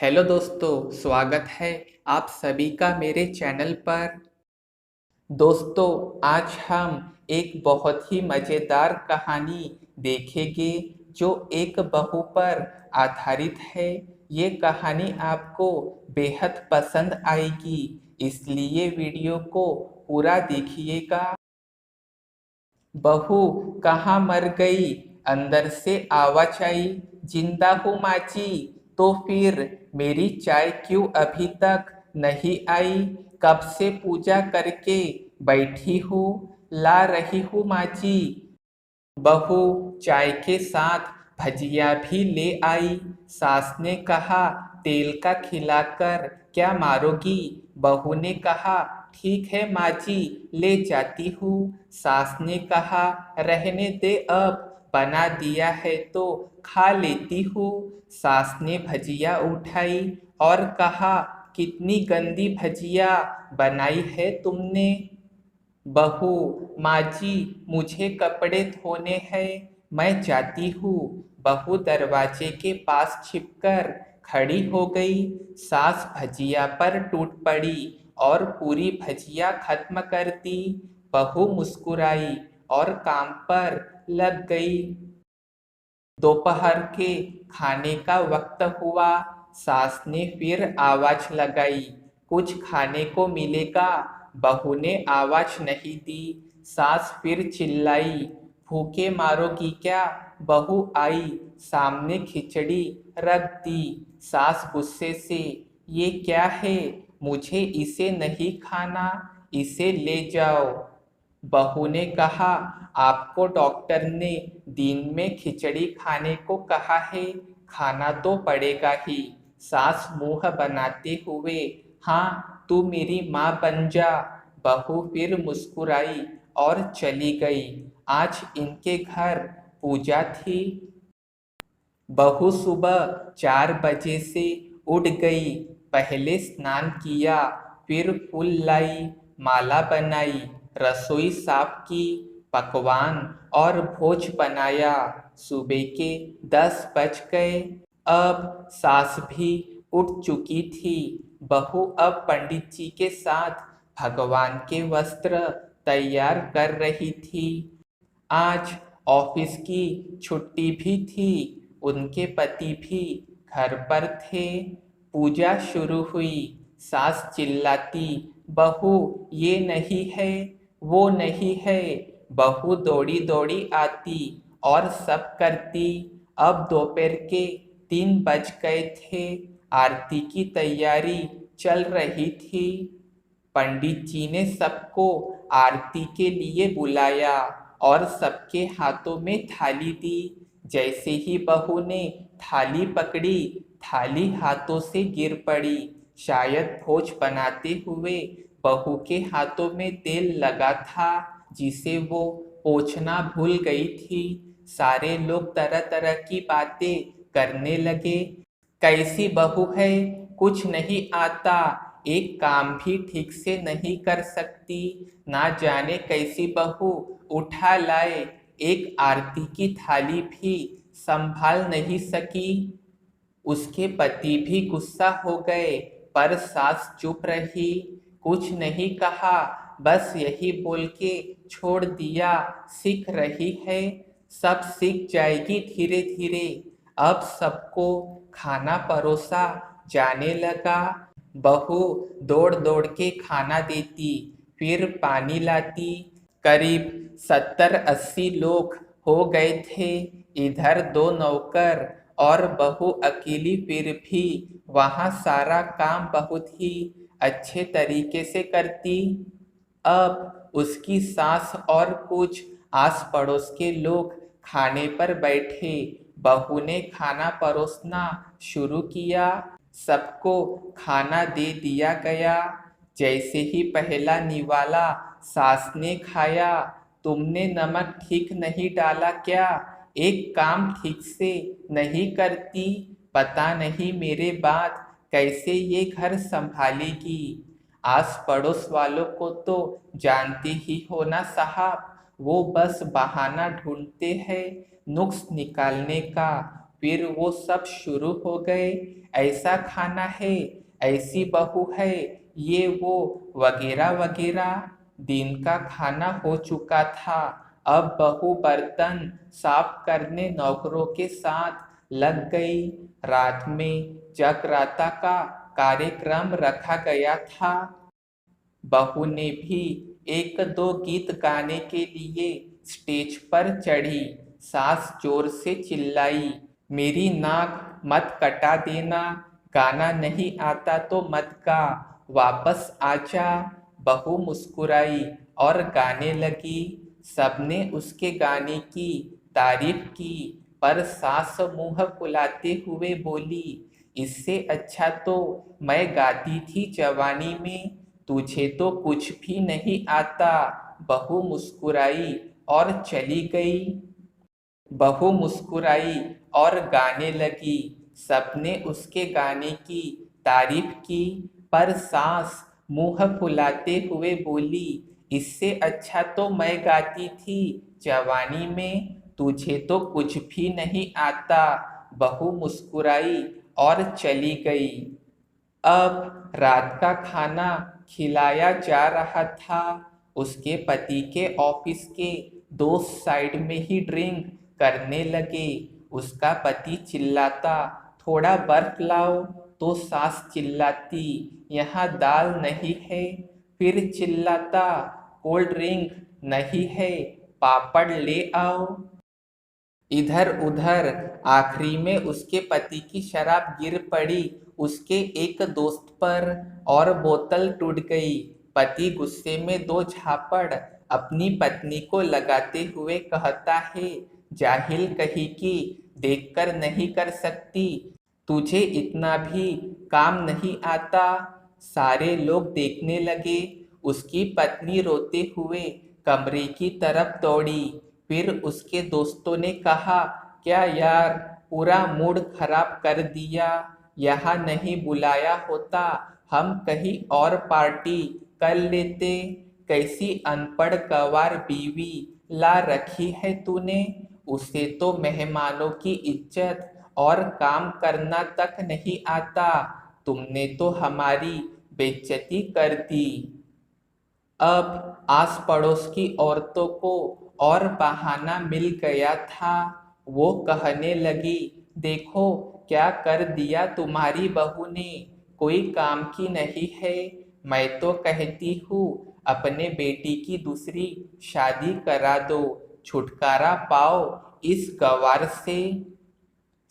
Hello दोस्तों, स्वागत है आप सभी का मेरे चैनल पर। दोस्तों, आज हम एक बहुत ही मज़ेदार कहानी देखेंगे जो एक बहू पर आधारित है। ये कहानी आपको बेहद पसंद आएगी, इसलिए वीडियो को पूरा देखिएगा। बहू कहाँ मर गई? अंदर से आवाज आई, जिंदा हूँ माची। तो फिर मेरी चाय क्यों अभी तक नहीं आई? कब से पूजा करके बैठी हूँ, ला रही हूँ माची। बहू चाय के साथ भजिया भी ले आई। सास ने कहा, तेल का खिलाकर क्या मारोगी? बहू ने कहा, ठीक है माँ जी, ले जाती हूँ। सास ने कहा, रहने दे, अब बना दिया है तो खा लेती हूँ। सास ने भजिया उठाई और कहा, कितनी गंदी भजिया बनाई है तुमने। बहू, माँ जी, मुझे कपड़े धोने हैं, मैं जाती हूँ। बहू दरवाजे के पास छिपकर खड़ी हो गई। सास भजिया पर टूट पड़ी और पूरी भजिया खत्म कर दी। बहू मुस्कुराई और काम पर लग गई। दोपहर के खाने का वक्त हुआ। सास ने फिर आवाज लगाई, कुछ खाने को मिलेगा? बहू ने आवाज नहीं दी। सास फिर चिल्लाई, भूखे मारोगी क्या? बहू आई, सामने खिचड़ी रख दी। सास गुस्से से, ये क्या है? मुझे इसे नहीं खाना, इसे ले जाओ। बहू ने कहा, आपको डॉक्टर ने दिन में खिचड़ी खाने को कहा है, खाना तो पड़ेगा ही। सास मुंह बनाते हुए, हाँ, तू मेरी माँ बन जा। बहू फिर मुस्कुराई और चली गई। आज इनके घर पूजा थी। बहू सुबह 4 बजे से उठ गई। पहले स्नान किया, फिर फूल लाई, माला बनाई, रसोई साफ की, पकवान और भोज बनाया। सुबह के 10 बज गए। अब सास भी उठ चुकी थी। बहू अब पंडित जी के साथ भगवान के वस्त्र तैयार कर रही थी। आज ऑफिस की छुट्टी भी थी। उनके पति भी घर पर थे। पूजा शुरू हुई। सास चिल्लाती, बहू, ये नहीं है, वो नहीं है। बहू दौड़ी दौड़ी आती और सब करती। अब दोपहर के 3 बज गए थे। आरती की तैयारी चल रही थी। पंडित जी ने सबको आरती के लिए बुलाया और सबके हाथों में थाली दी। जैसे ही बहू ने थाली पकड़ी, थाली हाथों से गिर पड़ी। शायद भोज बनाते हुए बहू के हाथों में तेल लगा था, जिसे वो पोंछना भूल गई थी। सारे लोग तरह तरह की बातें करने लगे। कैसी बहू है, कुछ नहीं आता, एक काम भी ठीक से नहीं कर सकती, ना जाने कैसी बहू उठा लाए, एक आरती की थाली भी संभाल नहीं सकी। उसके पति भी गुस्सा हो गए, पर सास चुप रही, कुछ नहीं कहा, बस यही बोल के छोड़ दिया, सीख रही है, सब सीख जाएगी धीरे धीरे। अब सबको खाना परोसा जाने लगा। बहू दौड़ दौड़ के खाना देती, फिर पानी लाती। करीब 70-80 लोग हो गए थे। इधर 2 नौकर और बहू अकेली, फिर भी वहाँ सारा काम बहुत ही अच्छे तरीके से करती। अब उसकी सास और कुछ आस पड़ोस के लोग खाने पर बैठे। बहू ने खाना परोसना शुरू किया। सबको खाना दे दिया गया। जैसे ही पहला निवाला सास ने खाया, तुमने नमक ठीक नहीं डाला क्या? एक काम ठीक से नहीं करती, पता नहीं मेरे बाद कैसे ये घर संभालेगी। आस पड़ोस वालों को तो जानते ही हो ना साहब, वो बस बहाना ढूंढते हैं नुक्स निकालने का। फिर वो सब शुरू हो गए। ऐसा खाना है, ऐसी बहू है, ये वो वगैरह वगैरह। दिन का खाना हो चुका था। अब बहू बर्तन साफ करने नौकरों के साथ लग गई। रात में जगराता का कार्यक्रम रखा गया था। बहू ने भी एक दो गीत गाने के लिए स्टेज पर चढ़ी। सास जोर से चिल्लाई, मेरी नाक मत कटा देना, गाना नहीं आता तो मत गा, वापस आजा। बहू मुस्कुराई और गाने लगी। सबने उसके गाने की तारीफ की, पर सास मुंह फुलाते हुए बोली, इससे अच्छा तो मैं गाती थी जवानी में, तुझे तो कुछ भी नहीं आता। बहू मुस्कुराई और चली गई। बहू मुस्कुराई और गाने लगी। सबने उसके गाने की तारीफ की, पर सास मुंह फुलाते हुए बोली, इससे अच्छा तो मैं गाती थी जवानी में, तुझे तो कुछ भी नहीं आता। बहू मुस्कुराई और चली गई। अब रात का खाना खिलाया जा रहा था। उसके पति के ऑफिस के दोस्त साइड में ही ड्रिंक करने लगे। उसका पति चिल्लाता, थोड़ा बर्फ लाओ, तो सास चिल्लाती, यहाँ दाल नहीं है। फिर चिल्लाता, कोल्ड ड्रिंक नहीं है, पापड़ ले आओ। इधर उधर आखिरी में उसके पति की शराब गिर पड़ी उसके एक दोस्त पर और बोतल टूट गई। पति गुस्से में दो झापड़ अपनी पत्नी को लगाते हुए कहता है, जाहिल कहीं की, देखकर नहीं कर सकती, तुझे इतना भी काम नहीं आता। सारे लोग देखने लगे। उसकी पत्नी रोते हुए कमरे की तरफ दौड़ी। फिर उसके दोस्तों ने कहा, क्या यार, पूरा मूड खराब कर दिया, यहाँ नहीं बुलाया होता, हम कहीं और पार्टी कर लेते। कैसी अनपढ़ गंवार बीवी ला रखी है तूने, उसे तो मेहमानों की इज्जत और काम करना तक नहीं आता, तुमने तो हमारी बेइज्जती कर दी। अब आस पड़ोस की औरतों को और बहाना मिल गया था। वो कहने लगी, देखो क्या कर दिया तुम्हारी बहू ने, कोई काम की नहीं है। मैं तो कहती हूँ अपने बेटी की दूसरी शादी करा दो, छुटकारा पाओ इस गंवार से।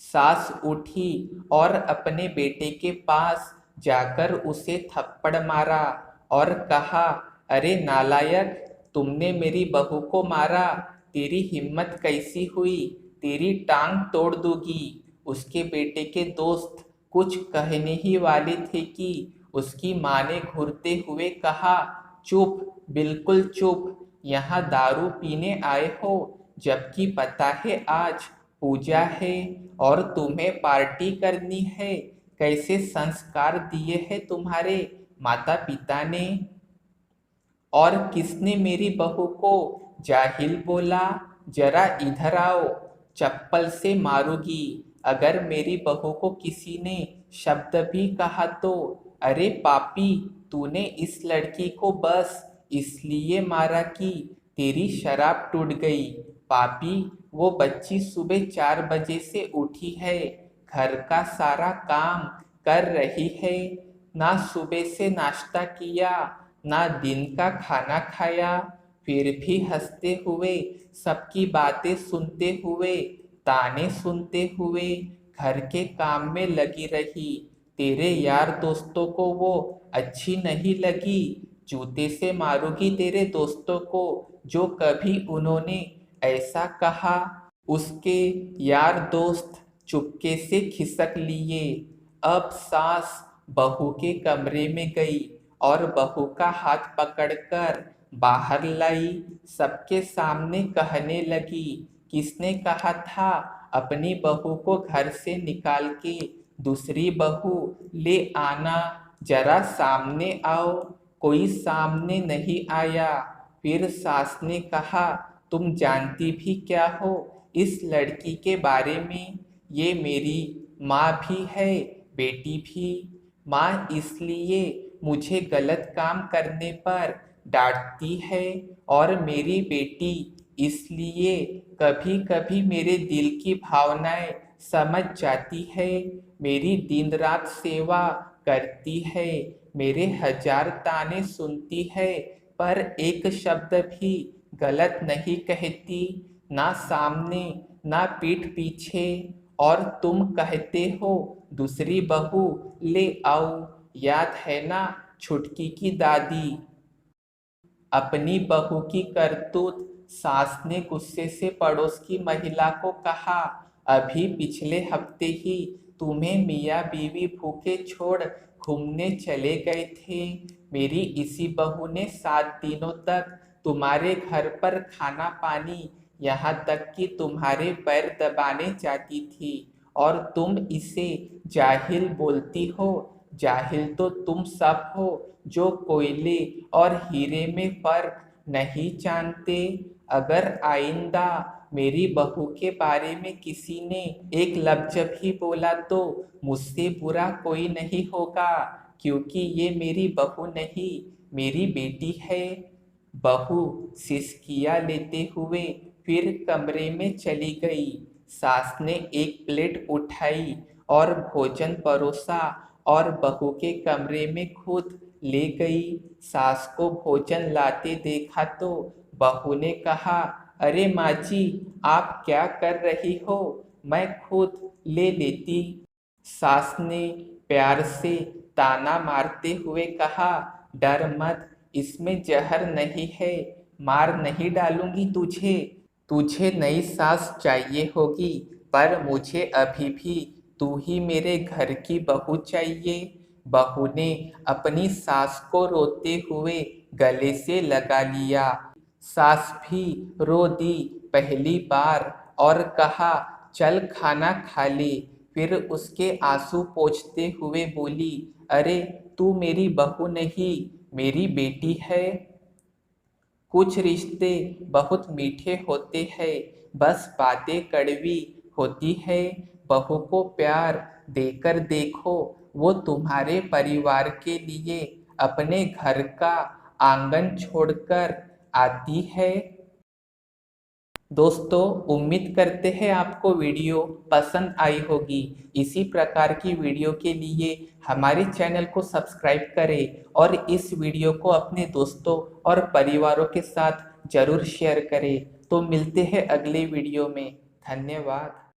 सास उठी और अपने बेटे के पास जाकर उसे थप्पड़ मारा और कहा, अरे नालायक, तुमने मेरी बहू को मारा, तेरी हिम्मत कैसी हुई, तेरी टांग तोड़ दूंगी। उसके बेटे के दोस्त कुछ कहने ही वाले थे कि उसकी माँ ने घूरते हुए कहा, चुप, बिल्कुल चुप, यहाँ दारू पीने आए हो, जबकि पता है आज पूजा है और तुम्हें पार्टी करनी है। कैसे संस्कार दिए हैं तुम्हारे माता पिता ने। और किसने मेरी बहू को जाहिल बोला, जरा इधर आओ, चप्पल से मारूंगी अगर मेरी बहू को किसी ने शब्द भी कहा तो। अरे पापी, तूने इस लड़की को बस इसलिए मारा कि तेरी शराब टूट गई। पापी, वो बच्ची सुबह 4 बजे से उठी है, घर का सारा काम कर रही है, ना सुबह से नाश्ता किया, ना दिन का खाना खाया, फिर भी हंसते हुए, सबकी बातें सुनते हुए, ताने सुनते हुए घर के काम में लगी रही। तेरे यार दोस्तों को वो अच्छी नहीं लगी, जूते से मारूंगी तेरे दोस्तों को जो कभी उन्होंने ऐसा कहा। उसके यार दोस्त चुपके से खिसक लिए। अब सास बहू के कमरे में गई और बहू का हाथ पकड़कर बाहर लाई। सबके सामने कहने लगी, किसने कहा था अपनी बहू को घर से निकाल के दूसरी बहू ले आना, जरा सामने आओ। कोई सामने नहीं आया। फिर सास ने कहा, तुम जानती भी क्या हो इस लड़की के बारे में, ये मेरी माँ भी है, बेटी भी। माँ इसलिए मुझे गलत काम करने पर डांटती है और मेरी बेटी इसलिए कभी कभी मेरे दिल की भावनाएं समझ जाती है, मेरी दिन रात सेवा करती है, मेरे हजार ताने सुनती है, पर एक शब्द भी गलत नहीं कहती, ना सामने ना पीठ पीछे। और तुम कहते हो दूसरी बहू ले आओ, याद है ना छुटकी की दादी। अपनी बहू की करतूत सास ने गुस्से से पड़ोस की महिला को कहा, अभी पिछले हफ्ते ही तुम्हें मियाँ बीवी भूखे छोड़ घूमने चले गए थे। मेरी इसी बहू ने 7 दिनों तक तुम्हारे घर पर खाना पानी, यहाँ तक कि तुम्हारे पैर दबाने जाती थी, और तुम इसे जाहिल बोलती हो। जाहिल तो तुम सब हो जो कोयले और हीरे में फर्क नहीं जानते। अगर आइंदा मेरी बहू के बारे में किसी ने एक लफ्ज भी बोला तो मुझसे बुरा कोई नहीं होगा, क्योंकि ये मेरी बहू नहीं, मेरी बेटी है। बहू सिसकिया लेते हुए फिर कमरे में चली गई। सास ने एक प्लेट उठाई और भोजन परोसा और बहू के कमरे में खुद ले गई। सास को भोजन लाते देखा तो बहू ने कहा, अरे माँ जी, आप क्या कर रही हो, मैं खुद ले लेती। सास ने प्यार से ताना मारते हुए कहा, डर मत, इसमें जहर नहीं है, मार नहीं डालूंगी तुझे। तुझे नई सास चाहिए होगी, पर मुझे अभी भी तू ही मेरे घर की बहू चाहिए। बहू ने अपनी सास को रोते हुए गले से लगा लिया। सास भी रो दी पहली बार और कहा, चल खाना खा ले। फिर उसके आंसू पोंछते हुए बोली, अरे तू मेरी बहू नहीं, मेरी बेटी है। कुछ रिश्ते बहुत मीठे होते हैं, बस बातें कड़वी होती है। बहू को प्यार देकर देखो, वो तुम्हारे परिवार के लिए अपने घर का आंगन छोड़कर आती है। दोस्तों, उम्मीद करते हैं आपको वीडियो पसंद आई होगी। इसी प्रकार की वीडियो के लिए हमारे चैनल को सब्सक्राइब करें और इस वीडियो को अपने दोस्तों और परिवारों के साथ जरूर शेयर करें। तो मिलते हैं अगले वीडियो में। धन्यवाद।